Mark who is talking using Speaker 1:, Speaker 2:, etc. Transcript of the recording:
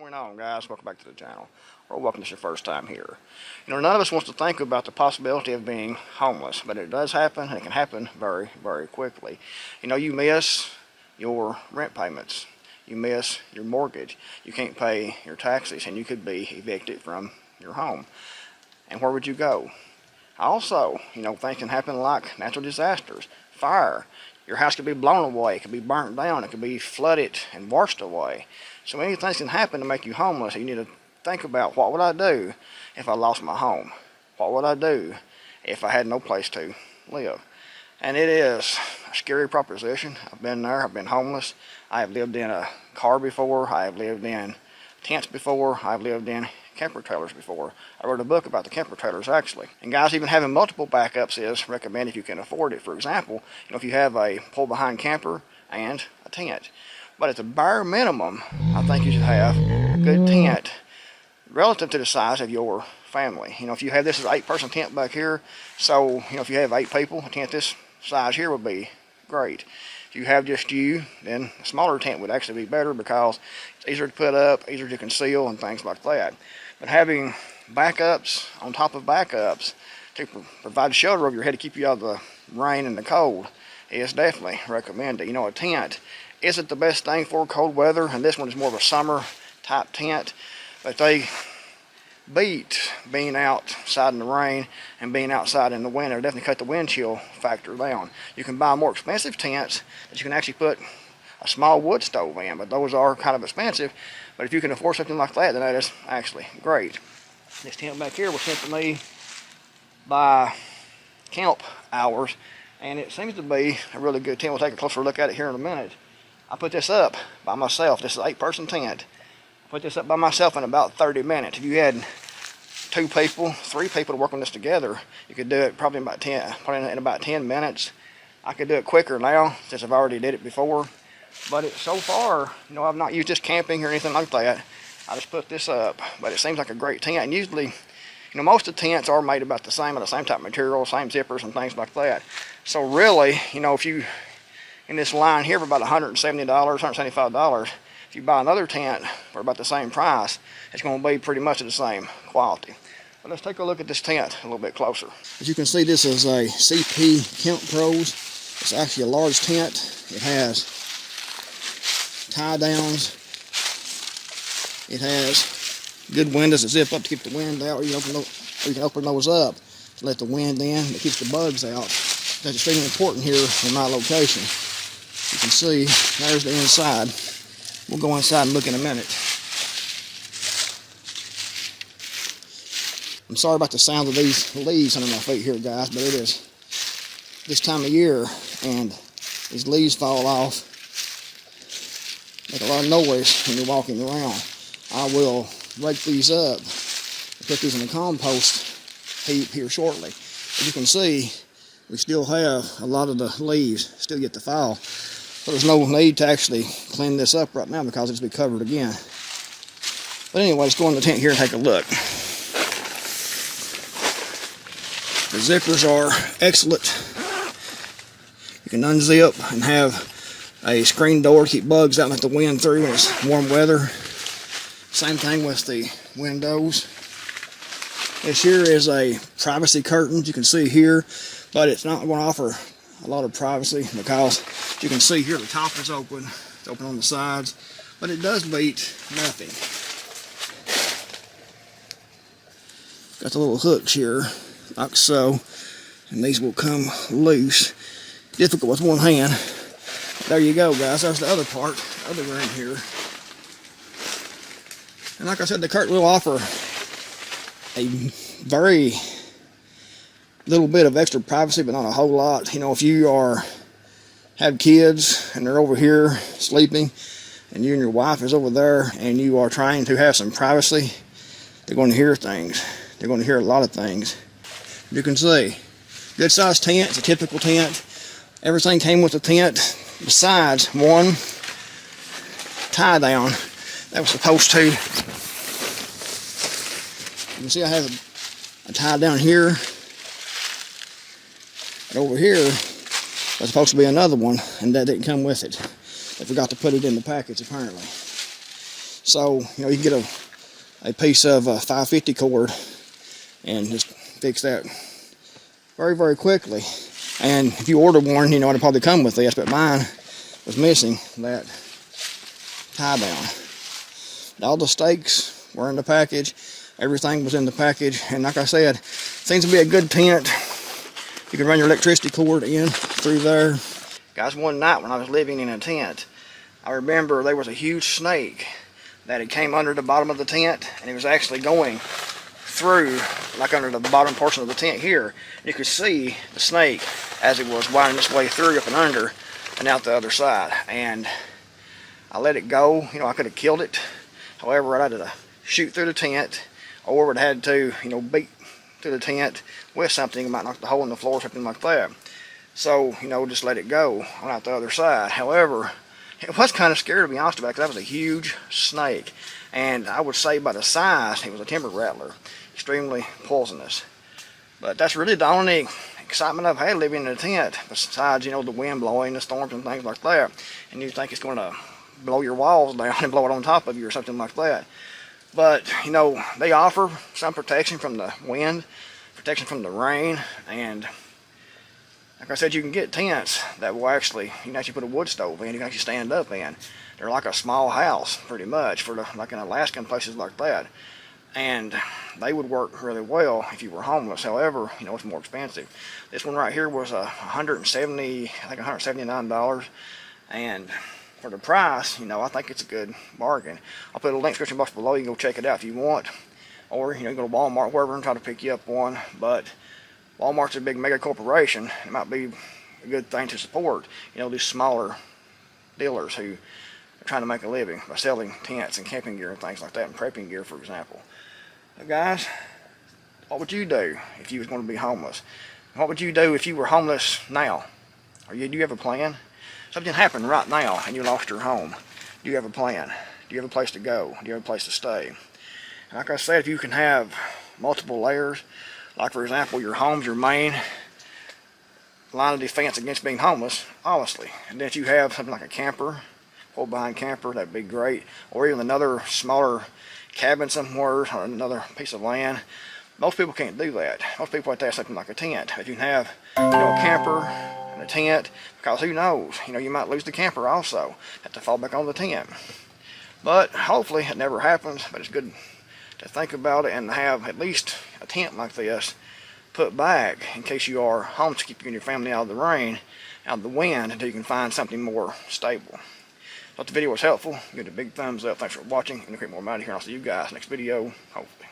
Speaker 1: What's going on, guys? Welcome back to the channel, or welcome if it's your first time here. None of us wants to think about the possibility of being homeless, but it does happen, and it can happen very, very quickly. You miss your rent payments, you miss your mortgage, you can't pay your taxes, and you could be evicted from your home. And where would you go? Also, things can happen like natural disasters, fire. Your house could be blown away, it could be burnt down, it could be flooded and washed away. So many things can happen to make you homeless. You need to think about, what would I do if I lost my home? What would I do if I had no place to live? And it is a scary proposition. I've been there, I've been homeless. I have lived in a car before, I have lived in tents before, I've lived in camper trailers before. I wrote a book about the camper trailers actually. And guys, even having multiple backups is recommended if you can afford it. For example, if you have a pull behind camper and a tent. But at the bare minimum, I think you should have a good tent relative to the size of your family. If you have this as an 8-person tent back here, so if you have 8 people, a tent this size here would be great. If you have just you, then a smaller tent would actually be better because it's easier to put up, easier to conceal, and things like that. But having backups on top of backups to provide shelter over your head to keep you out of the rain and the cold is definitely recommended. A tent isn't the best thing for cold weather, and this one is more of a summer type tent, but they beat being outside in the rain and being outside in the winter. Definitely cut the wind chill factor down. You can buy more expensive tents that you can actually put a small wood stove in, but those are kind of expensive. But if you can afford something like that, then that is actually great. This tent back here was sent to me by Camp Hours, and it seems to be a really good tent. We'll take a closer look at it here in a minute. I put this up by myself. This is an 8-person tent. I put this up by myself in about 30 minutes. If you had 2 people, 3 people to work on this together, you could do it probably in about 10 minutes. I could do it quicker now since I've already did it before. But so far, I've not used this camping or anything like that. I just put this up, but it seems like a great tent. And usually, most of the tents are made about the same type of material, same zippers and things like that. So really, if you in this line here for about $170, $175, if you buy another tent for about the same price, it's going to be pretty much of the same quality. But let's take a look at this tent a little bit closer. As you can see, this is a CP Camp Pros. It's actually a large tent. It has tie downs. It has good windows that zip up to keep the wind out, or you can open those up to let the wind in. It keeps the bugs out. That's extremely important here in my location. You can see there's the inside. We'll go inside and look in a minute. I'm sorry about the sound of these leaves under my feet here, guys, but it is this time of year and these leaves fall off. Make a lot of noise when you're walking around. I will rake these up and put these in the compost heap here shortly. As you can see, we still have a lot of the leaves still yet to fall. So there's no need to actually clean this up right now because it's be covered again. But anyway, let's go in the tent here and take a look. The zippers are excellent. You can unzip and have a screen door to keep bugs out and let the wind through when it's warm weather. Same thing with the windows. This here is a privacy curtain, you can see here, but it's not going to offer a lot of privacy because you can see here the top is open. It's open on the sides, but it does beat nothing. Got the little hooks here, like so, and these will come loose. Difficult with one hand. There you go, guys. There's the other part, other room here. And like I said, the curtain will offer a very little bit of extra privacy, but not a whole lot. If you have kids and they're over here sleeping, and you and your wife is over there, and you are trying to have some privacy, they're going to hear things. They're going to hear a lot of things. You can see, good sized tent. It's a typical tent. Everything came with the tent besides one tie down that was supposed to. You can see I have a tie down here. And over here, there's supposed to be another one, and that didn't come with it. They forgot to put it in the package, apparently. So, you know, you can get a piece of 550 cord and just fix that very, very quickly. And if you order one, you know, it'll probably come with this, but mine was missing that tie down. All the stakes were in the package. Everything was in the package. And like I said, seems to be a good tent. You can run your electricity cord in through there. Guys, one night when I was living in a tent, I remember there was a huge snake that had came under the bottom of the tent, and it was actually going through, like under the bottom portion of the tent here. You could see the snake as it was winding its way through up and under and out the other side. And I let it go. You know, I could have killed it. However, I had to shoot through the tent, or would have had to, you know, beat through the tent with something. It might knock the hole in the floor or something like that. So, you know, just let it go on out the other side. However, it was kind of scary, to be honest about it, because that was a huge snake. And I would say by the size, it was a timber rattler. Extremely poisonous. But that's really the only excitement I've had living in a tent, besides, you know, the wind blowing, the storms and things like that. And you think it's going to blow your walls down and blow it on top of you or something like that. But, you know, they offer some protection from the wind, protection from the rain, and like I said, you can get tents that will actually, you can actually put a wood stove in, you can actually stand up in. They're like a small house, pretty much, for like in Alaska and places like that. And they would work really well if you were homeless. However, you know, it's more expensive. This one right here was $179, and for the price, you know, I think it's a good bargain. I'll put a link in the description box below. You can go check it out if you want, or, you know, go to Walmart, wherever, and try to pick you up one. But Walmart's a big mega corporation. It might be a good thing to support, you know, these smaller dealers who are trying to make a living by selling tents and camping gear and things like that, and prepping gear, for example. Now, guys, what would you do if you was going to be homeless? What would you do if you were homeless now? Do you have a plan? Something happened right now and you lost your home. Do you have a plan? Do you have a place to go? Do you have a place to stay? And like I said, if you can have multiple layers, like for example, your home's your main line of defense against being homeless, honestly. And then if you have something like a camper, pull behind camper, that'd be great. Or even another smaller cabin somewhere, or another piece of land. Most people can't do that. Most people have to have something like a tent. If you can have, you know, a camper and a tent, because who knows, you know, you might lose the camper also. Have to fall back on the tent. But hopefully it never happens, but it's good to think about it and have at least a tent like this put back in case you are home, to keep you and your family out of the rain, out of the wind, until you can find something more stable. If the video was helpful, give it a big thumbs up. Thanks for watching. I'm Creekmore out of here, and I'll see you guys next video, hopefully.